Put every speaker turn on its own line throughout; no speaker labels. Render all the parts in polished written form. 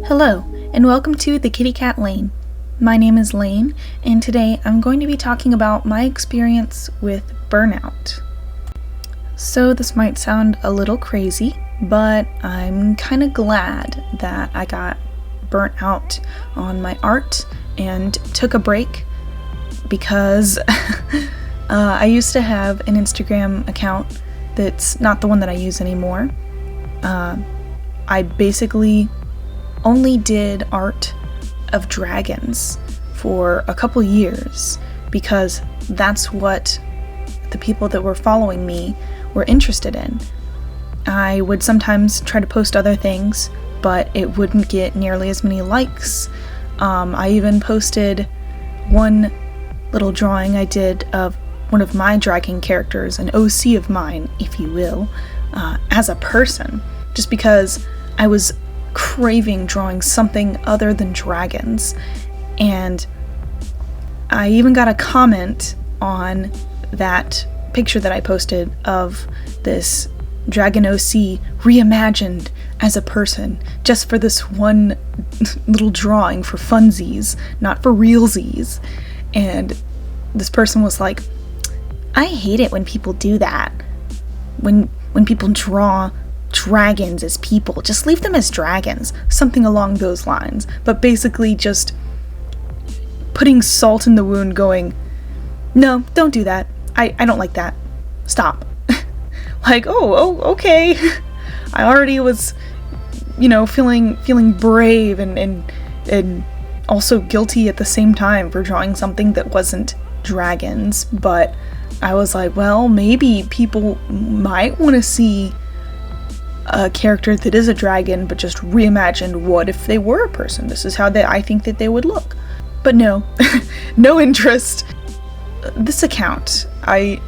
Hello, and welcome to the Kitty Cat Lane. My name is Lane, and today I'm going to be talking about my experience with burnout. So this might sound a little crazy, but I'm kind of glad that I got burnt out on my art and took a break because I used to have an Instagram account that's not the one that I use anymore. I basically only did art of dragons for a couple years because that's what the people that were following me were interested in. I would sometimes try to post other things, but it wouldn't get nearly as many likes. I even posted one little drawing I did of one of my dragon characters, an OC of mine, if you will, as a person, just because I was craving drawing something other than dragons. And I even got a comment on that picture that I posted of this dragon OC reimagined as a person, just for this one little drawing for funsies, not for realsies. And this person was like, I hate it when people do that. When people draw dragons as people, just leave them as dragons, something along those lines. But basically just putting salt in the wound, going, no, don't do that. I don't like that. Stop. Like, oh, okay. I already was, feeling brave and also guilty at the same time for drawing something that wasn't dragons. But I was like, well, maybe people might want to see a character that is a dragon, but just reimagined. What if they were a person? This is how I think that they would look. But no, no interest. This account, I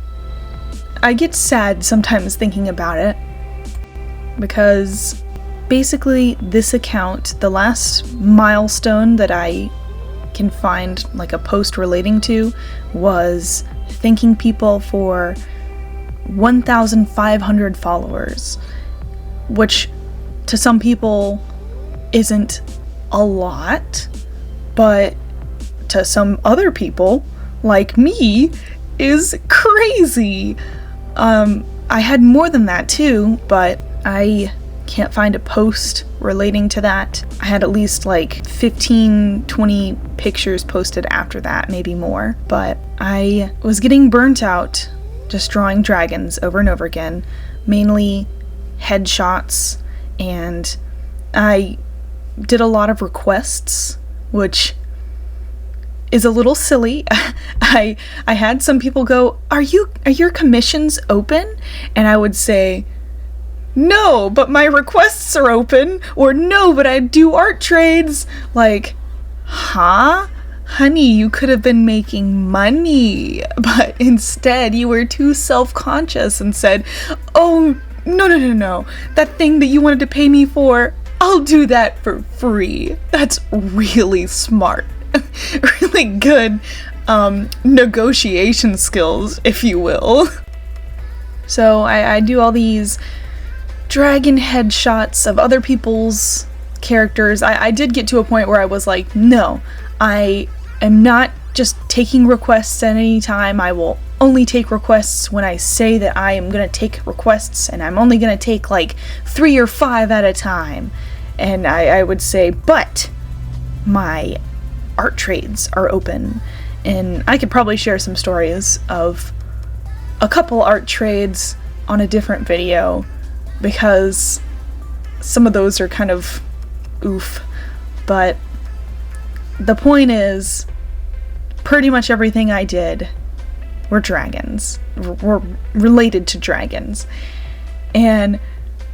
get sad sometimes thinking about it, because basically this account, the last milestone that I can find like a post relating to, was thanking people for 1,500 followers, which to some people isn't a lot, but to some other people, like me, is crazy. I had more than that too, but I can't find a post relating to that. I had at least like 15, 20 pictures posted after that, maybe more, but I was getting burnt out just drawing dragons over and over again, mainly headshots, and I did a lot of requests, which is a little silly. I had some people go, are your commissions open? And I would say, no, but my requests are open, or no, but I do art trades. Like, huh? Honey, you could have been making money, but instead you were too self-conscious and said, oh, no, that thing that you wanted to pay me for, I'll do that for free. That's really smart. Really good negotiation skills, if you will. So I do all these dragon headshots of other people's characters. I did get to a point where I was like, no, I am not just taking requests at any time. I will only take requests when I say that I am going to take requests, and I'm only going to take like 3 or 5 at a time. And I would say, but my art trades are open. And I could probably share some stories of a couple art trades on a different video, because some of those are kind of oof. But the point is, pretty much everything I did were dragons, were related to dragons. And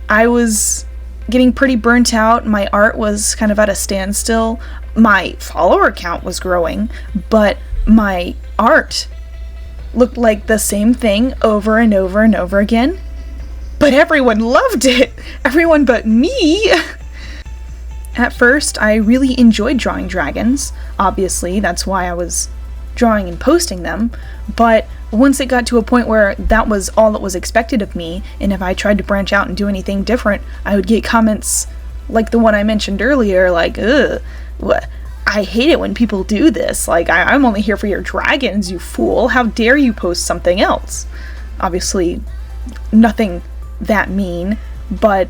I was getting pretty burnt out. My art was kind of at a standstill. My follower count was growing, but my art looked like the same thing over and over and over again. But everyone loved it! Everyone but me! At first, I really enjoyed drawing dragons. Obviously, that's why I was drawing and posting them. But once it got to a point where that was all that was expected of me, and if I tried to branch out and do anything different, I would get comments like the one I mentioned earlier, like, ugh, what? I hate it when people do this. Like, I'm only here for your dragons, you fool. How dare you post something else? Obviously, nothing that mean, but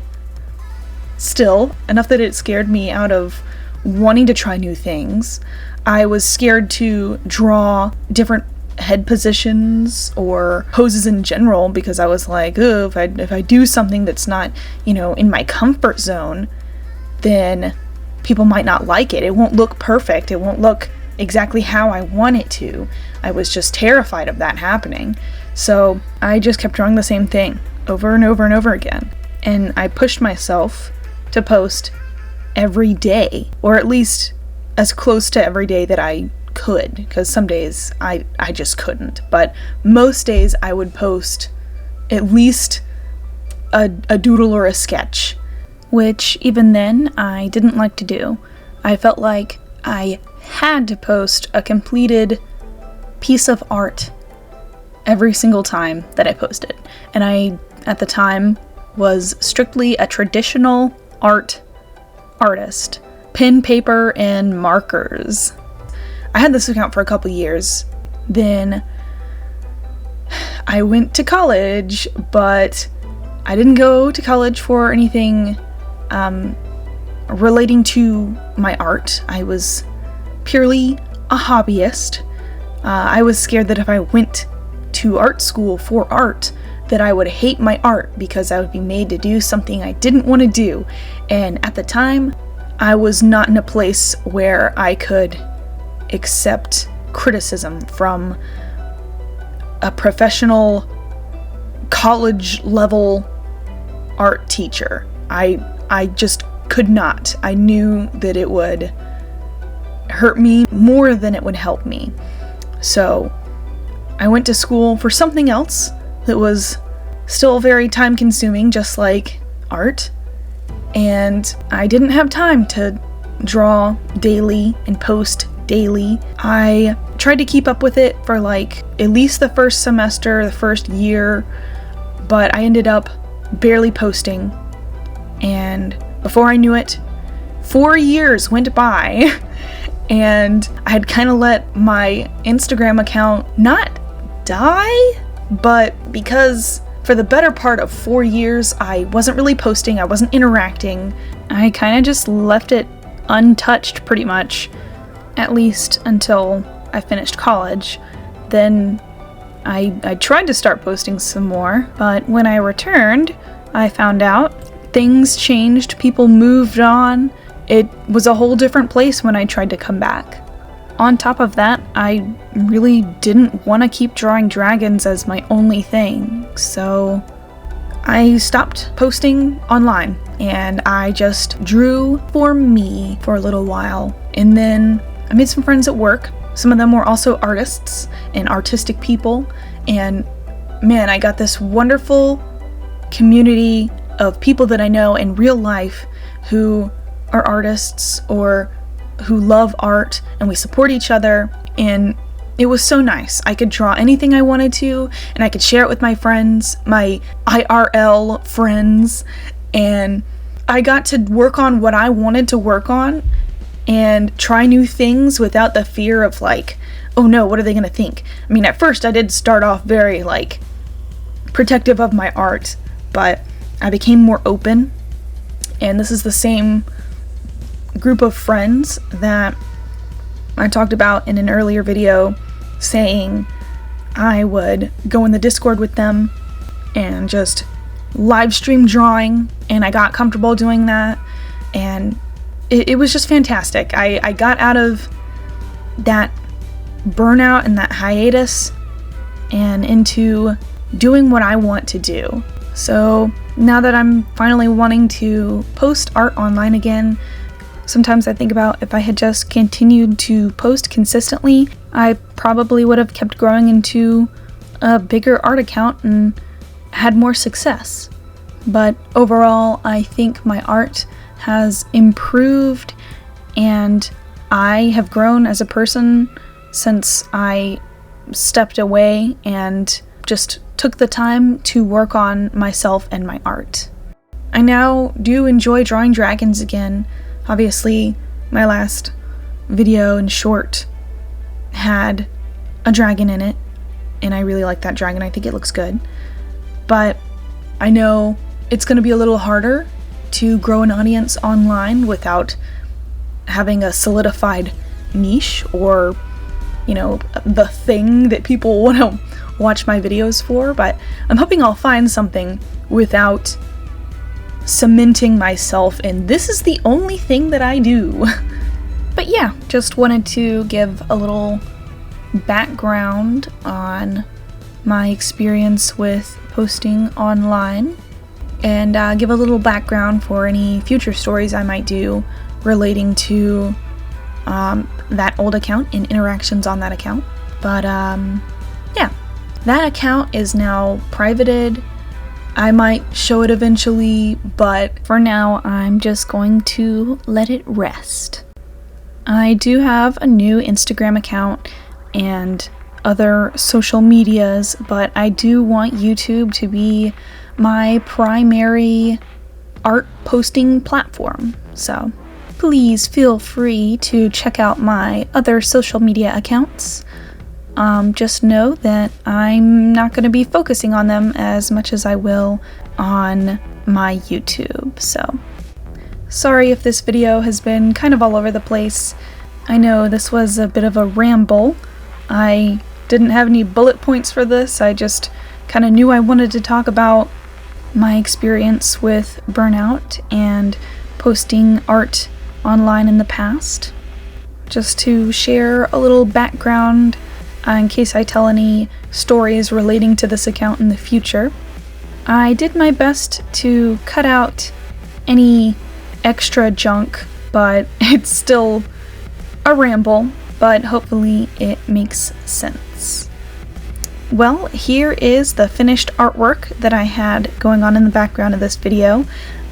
still, enough that it scared me out of wanting to try new things. I was scared to draw different head positions or poses in general because I was like, oh, if I do something that's not, in my comfort zone, then people might not like it. It won't look perfect. It won't look exactly how I want it to. I was just terrified of that happening. So I just kept drawing the same thing over and over and over again. And I pushed myself to post every day, or at least as close to every day that I could, because some days I just couldn't. But most days I would post at least a doodle or a sketch, which even then I didn't like to do. I felt like I had to post a completed piece of art every single time that I posted. And I, at the time, was strictly a traditional art artist. Pen, paper, and markers. I had this account for a couple years. Then I went to college, but I didn't go to college for anything relating to my art. I was purely a hobbyist. I was scared that if I went to art school for art, that I would hate my art because I would be made to do something I didn't want to do. And at the time, I was not in a place where I could accept criticism from a professional college level art teacher. I just could not. I knew that it would hurt me more than it would help me. So I went to school for something else that was still very time consuming, just like art. And I didn't have time to draw daily and post daily. I tried to keep up with it for like at least the first semester, the first year, but I ended up barely posting. And before I knew it, 4 years went by and I had kind of let my Instagram account not die, but because for the better part of 4 years, I wasn't really posting, I wasn't interacting. I kind of just left it untouched pretty much, at least until I finished college. Then I tried to start posting some more, but when I returned, I found out things changed, people moved on. It was a whole different place when I tried to come back. On top of that, I really didn't want to keep drawing dragons as my only thing, so I stopped posting online and I just drew for me for a little while. And then I made some friends at work. Some of them were also artists and artistic people, and man, I got this wonderful community of people that I know in real life who are artists or who love art, and we support each other, and it was so nice. I could draw anything I wanted to, and I could share it with my friends, my IRL friends, and I got to work on what I wanted to work on and try new things without the fear of like, oh no, what are they gonna think? I mean, at first I did start off very like protective of my art, but I became more open, and this is the same group of friends that I talked about in an earlier video, saying I would go in the Discord with them and just live stream drawing, and I got comfortable doing that, and it was just fantastic. I got out of that burnout and that hiatus and into doing what I want to do. So now that I'm finally wanting to post art online again, sometimes I think about if I had just continued to post consistently, I probably would have kept growing into a bigger art account and had more success. But overall, I think my art has improved and I have grown as a person since I stepped away and just took the time to work on myself and my art. I now do enjoy drawing dragons again. Obviously, my last video and short had a dragon in it, and I really like that dragon. I think it looks good. But I know it's going to be a little harder to grow an audience online without having a solidified niche or, you know, the thing that people want to watch my videos for, but I'm hoping I'll find something without cementing myself in this is the only thing that I do. But yeah, just wanted to give a little background on my experience with posting online, and give a little background for any future stories I might do relating to that old account and interactions on that account. But yeah, that account is now privated. I might show it eventually, but for now I'm just going to let it rest. I do have a new Instagram account and other social medias, but I do want YouTube to be my primary art posting platform. So please feel free to check out my other social media accounts. Just know that I'm not going to be focusing on them as much as I will on my YouTube. So sorry if this video has been kind of all over the place. I know this was a bit of a ramble. I didn't have any bullet points for this. I just kind of knew I wanted to talk about my experience with Burnout and posting art online in the past, just to share a little background in case I tell any stories relating to this account in the future. I did my best to cut out any extra junk, but it's still a ramble, but hopefully it makes sense. Well, here is the finished artwork that I had going on in the background of this video.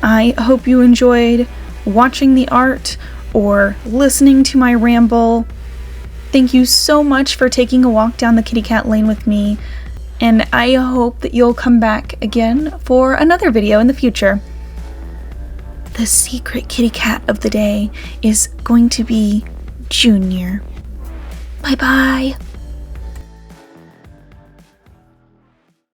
I hope you enjoyed watching the art or listening to my ramble. Thank you so much for taking a walk down the kitty cat lane with me, and I hope that you'll come back again for another video in the future. The secret kitty cat of the day is going to be Junior. Bye bye!